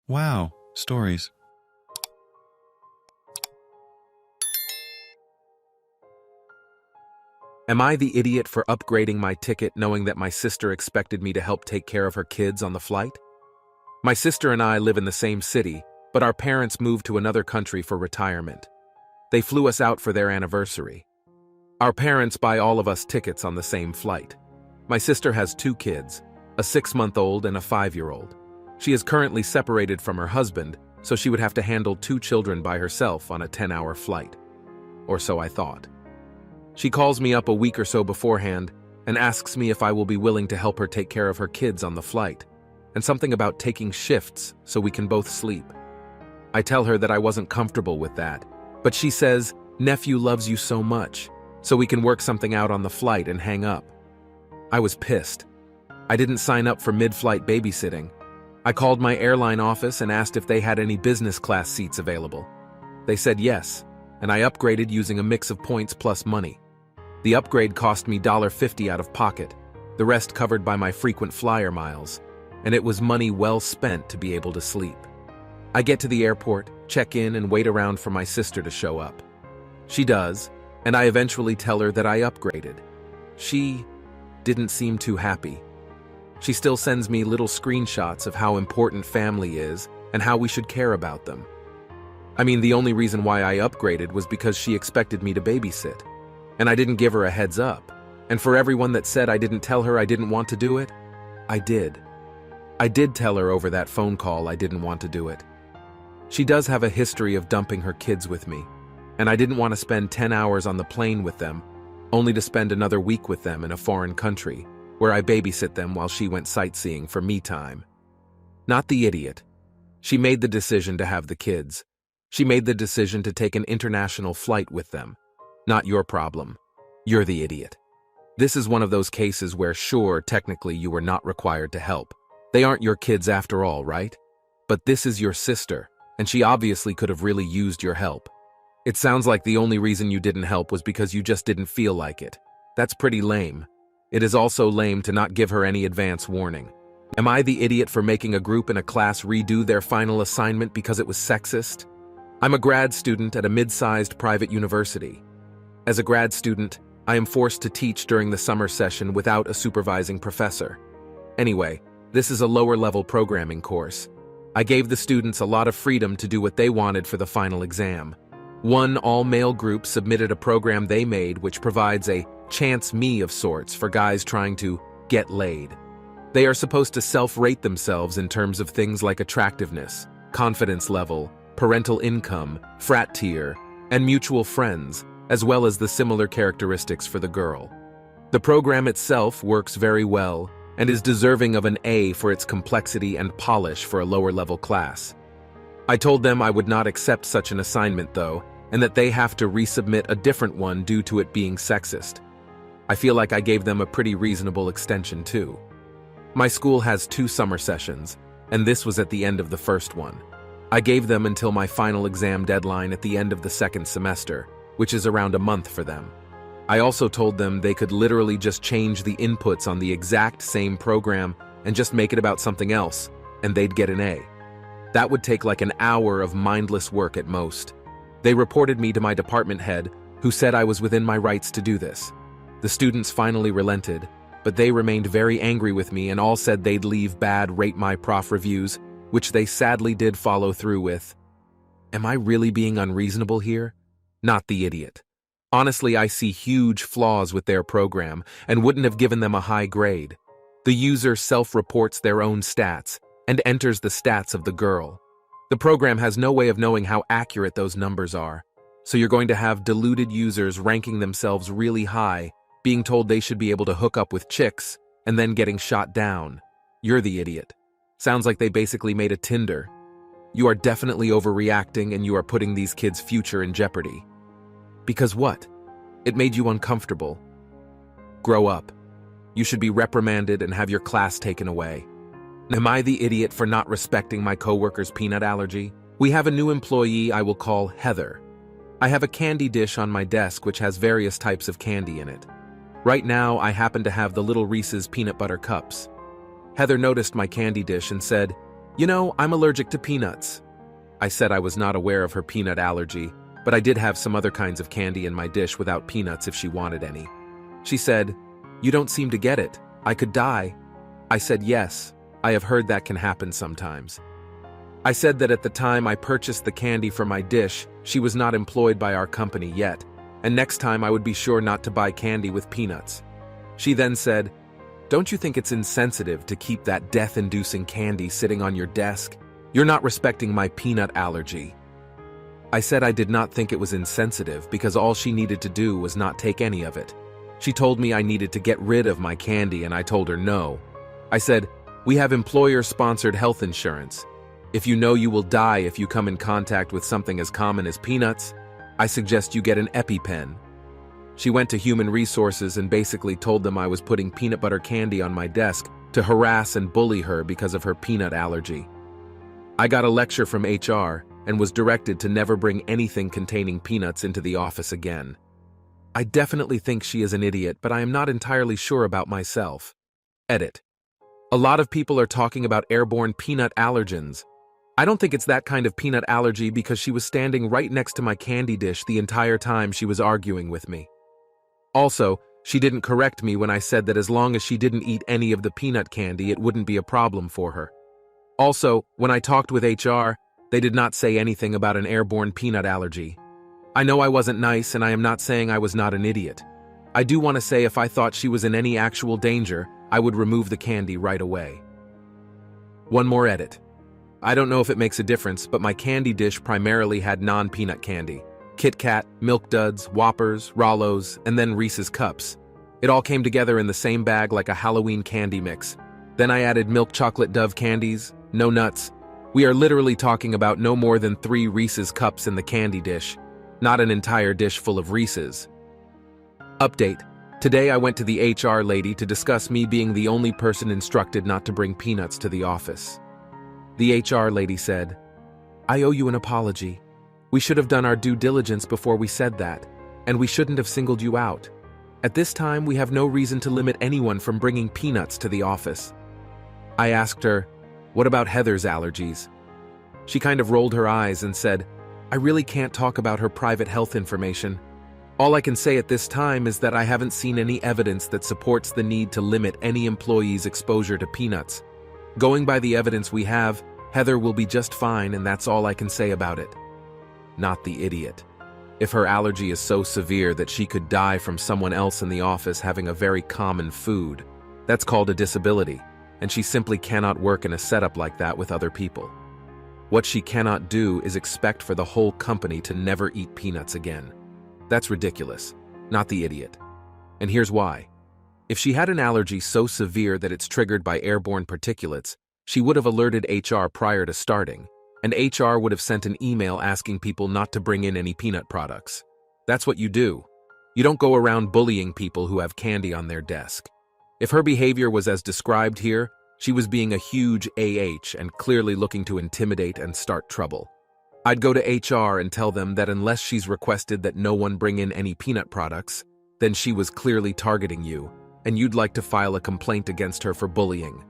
Wow, stories. Am I the idiot for upgrading my ticket knowing that my sister expected me to help take care of her kids on the flight? My sister and I live in the same city, but our parents moved to another country for retirement. They flew us out for their anniversary. Our parents buy all of us tickets on the same flight. My sister has 2 kids, a 6-month-old and a 5-year-old. She is currently separated from her husband, so she would have to handle 2 children by herself on a 10-hour flight. Or so I thought. She calls me up a week or so beforehand and asks me if I will be willing to help her take care of her kids on the flight, and something about taking shifts so we can both sleep. I tell her that I wasn't comfortable with that, but she says, "Nephew loves you so much, so we can work something out on the flight and hang up." I was pissed. I didn't sign up for mid-flight babysitting. I called my airline office and asked if they had any business class seats available. They said yes, and I upgraded using a mix of points plus money. The upgrade cost me $1.50 out of pocket, the rest covered by my frequent flyer miles, and it was money well spent to be able to sleep. I get to the airport, check in, and wait around for my sister to show up. She does, and I eventually tell her that I upgraded. She didn't seem too happy. She still sends me little screenshots of how important family is and how we should care about them. I mean, the only reason why I upgraded was because she expected me to babysit. And I didn't give her a heads up. And for everyone that said I didn't tell her I didn't want to do it, I did. I did tell her over that phone call I didn't want to do it. She does have a history of dumping her kids with me, and I didn't want to spend 10 hours on the plane with them, only to spend another week with them in a foreign country, where I babysit them while she went sightseeing for me time. Not the idiot. She made the decision to have the kids. She made the decision to take an international flight with them. Not your problem. You're the idiot. This is one of those cases where, sure, technically you were not required to help. They aren't your kids after all, right? But this is your sister, and she obviously could have really used your help. It sounds like the only reason you didn't help was because you just didn't feel like it. That's pretty lame. It is also lame to not give her any advance warning. Am I the idiot for making a group in a class redo their final assignment because it was sexist? I'm a grad student at a mid-sized private university. As a grad student, I am forced to teach during the summer session without a supervising professor. Anyway, this is a lower-level programming course. I gave the students a lot of freedom to do what they wanted for the final exam. One all-male group submitted a program they made which provides a chance me of sorts for guys trying to get laid. They are supposed to self-rate themselves in terms of things like attractiveness, confidence level, parental income, frat tier, and mutual friends, as well as the similar characteristics for the girl. The program itself works very well and is deserving of an A for its complexity and polish for a lower-level class. I told them I would not accept such an assignment, though, and that they have to resubmit a different one due to it being sexist. I feel like I gave them a pretty reasonable extension, too. My school has 2 summer sessions, and this was at the end of the first one. I gave them until my final exam deadline at the end of the second semester, which is around a month for them. I also told them they could literally just change the inputs on the exact same program and just make it about something else, and they'd get an A. That would take like an hour of mindless work at most. They reported me to my department head, who said I was within my rights to do this. The students finally relented, but they remained very angry with me and all said they'd leave bad rate my prof reviews, which they sadly did follow through with. Am I really being unreasonable here? Not the idiot. Honestly, I see huge flaws with their program and wouldn't have given them a high grade. The user self-reports their own stats and enters the stats of the girl. The program has no way of knowing how accurate those numbers are, so you're going to have deluded users ranking themselves really high, being told they should be able to hook up with chicks, and then getting shot down. You're the idiot. Sounds like they basically made a Tinder. You are definitely overreacting and you are putting these kids' future in jeopardy. Because what? It made you uncomfortable. Grow up. You should be reprimanded and have your class taken away. Am I the idiot for not respecting my coworker's peanut allergy? We have a new employee I will call Heather. I have a candy dish on my desk which has various types of candy in it. Right now, I happen to have the little Reese's peanut butter cups. Heather noticed my candy dish and said, "You know, I'm allergic to peanuts." I said I was not aware of her peanut allergy, but I did have some other kinds of candy in my dish without peanuts if she wanted any. She said, "You don't seem to get it. I could die." I said, "Yes, I have heard that can happen sometimes." I said that at the time I purchased the candy for my dish, she was not employed by our company yet, and next time I would be sure not to buy candy with peanuts. She then said, "Don't you think it's insensitive to keep that death-inducing candy sitting on your desk? You're not respecting my peanut allergy." I said I did not think it was insensitive because all she needed to do was not take any of it. She told me I needed to get rid of my candy and I told her no. I said, "We have employer-sponsored health insurance. If you know you will die if you come in contact with something as common as peanuts, I suggest you get an EpiPen." She went to Human Resources and basically told them I was putting peanut butter candy on my desk to harass and bully her because of her peanut allergy. I got a lecture from HR and was directed to never bring anything containing peanuts into the office again. I definitely think she is an idiot, but I am not entirely sure about myself. Edit. A lot of people are talking about airborne peanut allergens. I don't think it's that kind of peanut allergy because she was standing right next to my candy dish the entire time she was arguing with me. Also, she didn't correct me when I said that as long as she didn't eat any of the peanut candy, it wouldn't be a problem for her. Also, when I talked with HR, they did not say anything about an airborne peanut allergy. I know I wasn't nice and I am not saying I was not an idiot. I do want to say if I thought she was in any actual danger, I would remove the candy right away. One more edit. I don't know if it makes a difference, but my candy dish primarily had non-peanut candy. Kit Kat, Milk Duds, Whoppers, Rollos, and then Reese's Cups. It all came together in the same bag like a Halloween candy mix. Then I added milk chocolate Dove candies, no nuts. We are literally talking about no more than 3 Reese's Cups in the candy dish, not an entire dish full of Reese's. Update. Today I went to the HR lady to discuss me being the only person instructed not to bring peanuts to the office. The HR lady said, "I owe you an apology. We should have done our due diligence before we said that, and we shouldn't have singled you out. At this time, we have no reason to limit anyone from bringing peanuts to the office." I asked her, "What about Heather's allergies?" She kind of rolled her eyes and said, "I really can't talk about her private health information. All I can say at this time is that I haven't seen any evidence that supports the need to limit any employee's exposure to peanuts. Going by the evidence we have, Heather will be just fine, and that's all I can say about it." Not the idiot. If her allergy is so severe that she could die from someone else in the office having a very common food, that's called a disability, and she simply cannot work in a setup like that with other people. What she cannot do is expect for the whole company to never eat peanuts again. That's ridiculous, not the idiot. And here's why. If she had an allergy so severe that it's triggered by airborne particulates, she would have alerted HR prior to starting, and HR would have sent an email asking people not to bring in any peanut products. That's what you do. You don't go around bullying people who have candy on their desk. If her behavior was as described here, she was being a huge AH and clearly looking to intimidate and start trouble. I'd go to HR and tell them that unless she's requested that no one bring in any peanut products, then she was clearly targeting you, and you'd like to file a complaint against her for bullying.